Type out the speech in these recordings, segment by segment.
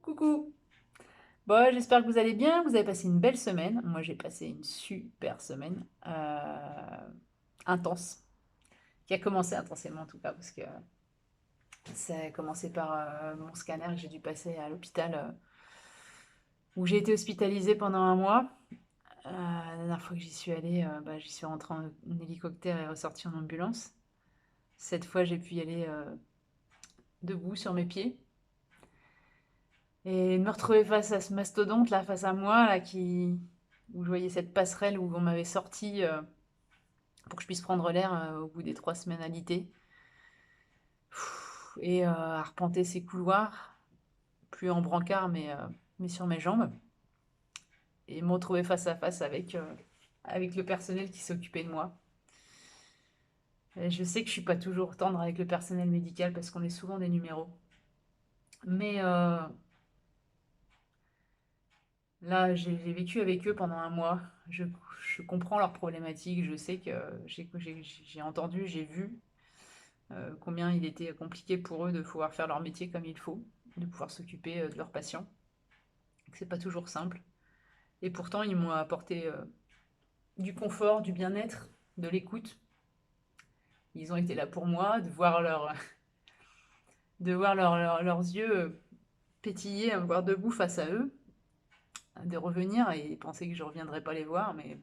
Coucou! Bon, j'espère que vous allez bien, que vous avez passé une belle semaine. Moi, j'ai passé une super semaine, intense, qui a commencé intensément en tout cas, parce que ça a commencé par mon scanner que j'ai dû passer à l'hôpital, où j'ai été hospitalisée pendant un mois. La dernière fois que j'y suis allée, j'y suis rentrée en hélicoptère et ressortie en ambulance. Cette fois, j'ai pu y aller debout sur mes pieds. Et de me retrouver face à ce mastodonte là, face à moi, là, où je voyais cette passerelle où on m'avait sorti pour que je puisse prendre l'air au bout des 3 semaines alitées. Et arpenter ces couloirs, plus en brancard, mais sur mes jambes. Et me retrouver face à face avec le personnel qui s'occupait de moi. Et je sais que je suis pas toujours tendre avec le personnel médical parce qu'on est souvent des numéros. Mais là, j'ai vécu avec eux pendant un mois. Je comprends leurs problématiques. Je sais que j'ai entendu, j'ai vu combien il était compliqué pour eux de pouvoir faire leur métier comme il faut, de pouvoir s'occuper de leurs patients. C'est pas toujours simple. Et pourtant, ils m'ont apporté du confort, du bien-être, de l'écoute. Ils ont été là pour moi, leurs yeux pétiller, à me voir debout face à eux, de revenir et penser que je ne reviendrais pas les voir. Mais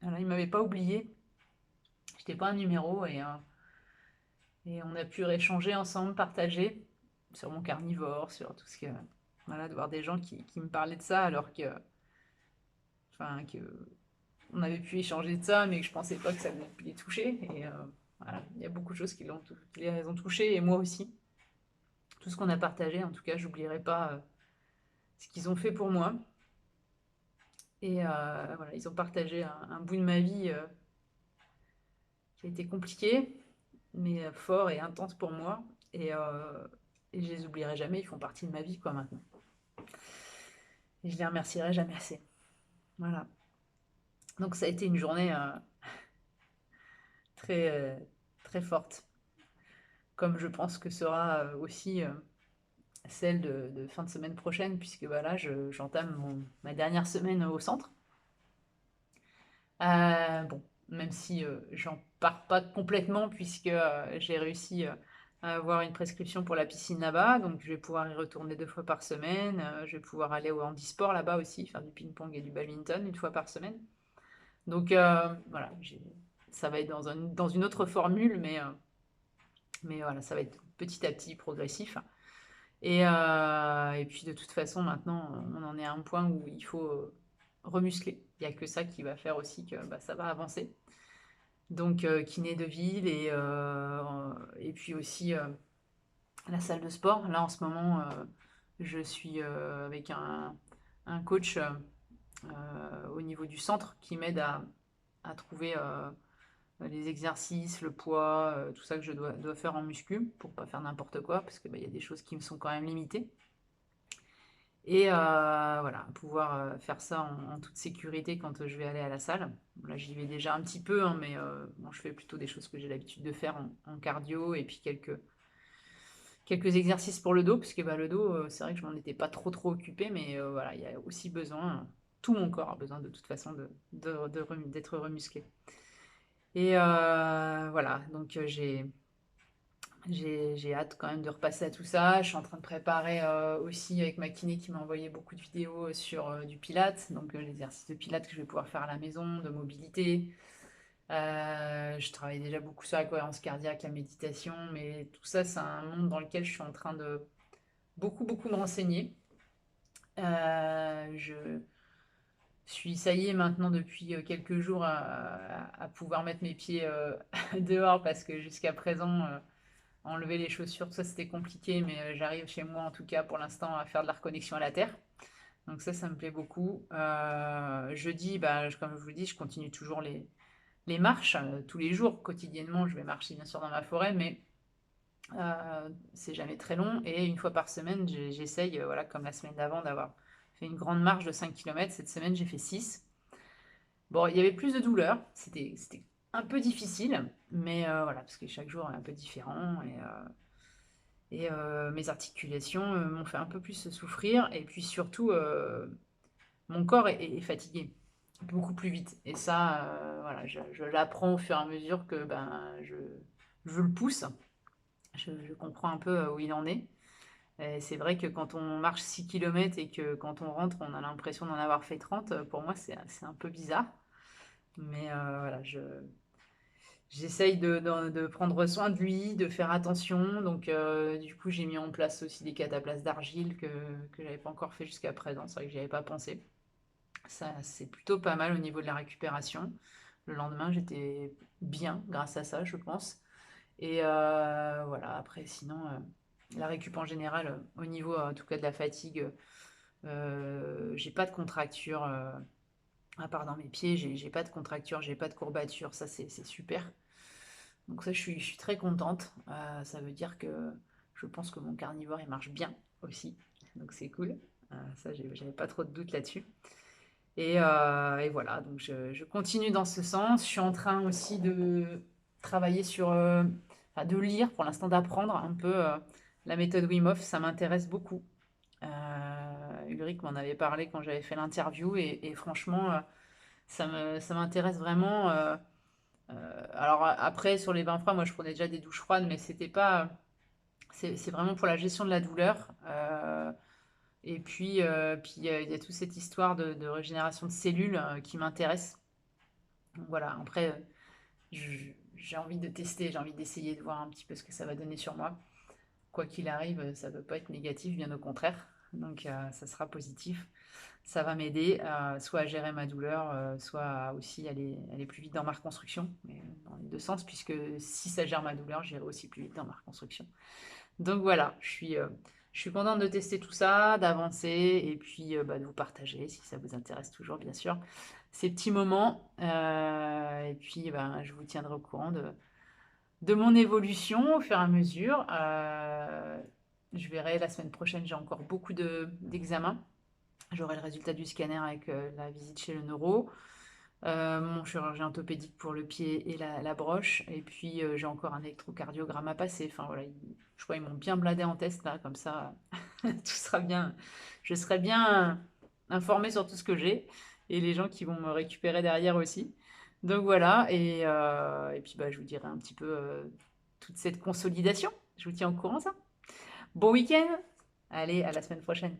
voilà, ils ne m'avaient pas oublié. Je n'étais pas un numéro et on a pu échanger ensemble, partager sur mon carnivore, sur tout ce que. Voilà, de voir des gens qui me parlaient de ça alors que. Enfin, que on avait pu échanger de ça, mais que je pensais pas que ça allait les toucher. Et voilà, il y a beaucoup de choses qui les ont touchés, et moi aussi. Tout ce qu'on a partagé, en tout cas, j'oublierai pas ce qu'ils ont fait pour moi. Et voilà, ils ont partagé un bout de ma vie qui a été compliqué, mais fort et intense pour moi. Et je les oublierai jamais, ils font partie de ma vie, quoi, maintenant. Et je les remercierai jamais assez. Voilà. Donc ça a été une journée très, très forte, comme je pense que sera aussi celle de fin de semaine prochaine, puisque bah, là, j'entame ma dernière semaine au centre. Bon, même si j'en pars pas complètement, puisque j'ai réussi à avoir une prescription pour la piscine là-bas, donc je vais pouvoir y retourner 2 fois par semaine. Je vais pouvoir aller au handisport là-bas aussi, faire du ping-pong et du badminton 1 fois par semaine. Donc voilà, ça va être dans une autre formule, mais voilà, ça va être petit à petit, progressif. Et puis de toute façon, maintenant, on en est à un point où il faut remuscler. Il n'y a que ça qui va faire aussi que bah, ça va avancer. Donc kiné de ville et puis aussi la salle de sport. Là en ce moment, je suis avec un coach au niveau du centre qui m'aide à trouver les exercices, le poids, tout ça que je dois faire en muscu pour pas faire n'importe quoi parce que bah, y a des choses qui me sont quand même limitées. Et voilà, pouvoir faire ça en toute sécurité quand je vais aller à la salle. Là, j'y vais déjà un petit peu, hein, mais bon, je fais plutôt des choses que j'ai l'habitude de faire en cardio et puis quelques exercices pour le dos, parce que bah, le dos, c'est vrai que je m'en étais pas trop occupée, mais voilà, il y a aussi besoin, tout mon corps a besoin de toute façon d'être remusclé. Et voilà, donc j'ai hâte quand même de repasser à tout ça. Je suis en train de préparer aussi avec ma kiné qui m'a envoyé beaucoup de vidéos sur du pilates, donc l'exercice de pilates que je vais pouvoir faire à la maison, de mobilité. Je travaille déjà beaucoup sur la cohérence cardiaque, la méditation, mais tout ça, c'est un monde dans lequel je suis en train de beaucoup me renseigner. Je suis, ça y est, maintenant depuis quelques jours à pouvoir mettre mes pieds dehors parce que jusqu'à présent, enlever les chaussures, tout ça c'était compliqué, mais j'arrive chez moi en tout cas pour l'instant à faire de la reconnexion à la terre. Donc ça me plaît beaucoup. Jeudi, bah, comme je vous dis, je continue toujours les marches. Tous les jours, quotidiennement, je vais marcher bien sûr dans ma forêt, mais c'est jamais très long. Et 1 fois par semaine, j'essaye, voilà, comme la semaine d'avant, d'avoir fait une grande marche de 5 km. Cette semaine, j'ai fait 6. Bon, il y avait plus de douleur, c'était un peu difficile, mais voilà, parce que chaque jour est un peu différent. Et mes articulations, m'ont fait un peu plus souffrir et puis surtout, mon corps est fatigué beaucoup plus vite et ça, voilà, je l'apprends au fur et à mesure que, ben, je le pousse. Je comprends un peu, où il en est et c'est vrai que quand on marche 6 kilomètres et que quand on rentre, on a l'impression d'en avoir fait 30, pour moi, c'est un peu bizarre. Mais voilà, j'essaye de prendre soin de lui, de faire attention. Donc, du coup, j'ai mis en place aussi des cataplasmes d'argile que j'avais pas encore fait jusqu'à présent. C'est vrai que j'y avais pas pensé. Ça, c'est plutôt pas mal au niveau de la récupération. Le lendemain, j'étais bien grâce à ça, je pense. Et voilà, après, sinon, la récup en général, au niveau, en tout cas, de la fatigue, j'ai pas de contracture, à part dans mes pieds, j'ai pas de contracture, j'ai pas de courbature. Ça, c'est super. Donc ça, je suis très contente. Ça veut dire que je pense que mon carnivore, il marche bien aussi. Donc c'est cool. Ça, j'avais pas trop de doutes là-dessus. Et voilà, donc je continue dans ce sens. Je suis en train aussi de travailler sur, enfin, de lire, pour l'instant d'apprendre un peu la méthode Wim Hof. Ça m'intéresse beaucoup. Ulrich m'en avait parlé quand j'avais fait l'interview et franchement, ça m'intéresse vraiment. Alors après, sur les bains froids, moi je prenais déjà des douches froides, mais c'était pas. C'est vraiment pour la gestion de la douleur. Et puis il y a toute cette histoire de régénération de cellules qui m'intéresse. Donc voilà, après, j'ai envie de tester, j'ai envie d'essayer de voir un petit peu ce que ça va donner sur moi. Quoi qu'il arrive, ça ne peut pas être négatif, bien au contraire. Donc ça sera positif. Ça va m'aider soit à gérer ma douleur, soit à aussi aller plus vite dans ma reconstruction, mais dans les deux sens, puisque si ça gère ma douleur, j'irai aussi plus vite dans ma reconstruction. Donc voilà, je suis contente de tester tout ça, d'avancer et puis bah, de vous partager, si ça vous intéresse toujours, bien sûr, ces petits moments. Et puis ben, je vous tiendrai au courant de mon évolution au fur et à mesure. Je verrai la semaine prochaine, j'ai encore beaucoup d'examens. J'aurai le résultat du scanner avec la visite chez le neuro, mon chirurgien orthopédique pour le pied et la broche. Et puis j'ai encore un électrocardiogramme à passer. Enfin voilà, je crois qu'ils m'ont bien bladé en test là, comme ça tout sera bien. Je serai bien informée sur tout ce que j'ai et les gens qui vont me récupérer derrière aussi. Donc voilà, et puis bah, je vous dirai un petit peu toute cette consolidation. Je vous tiens au courant ça. Bon week-end. Allez, à la semaine prochaine.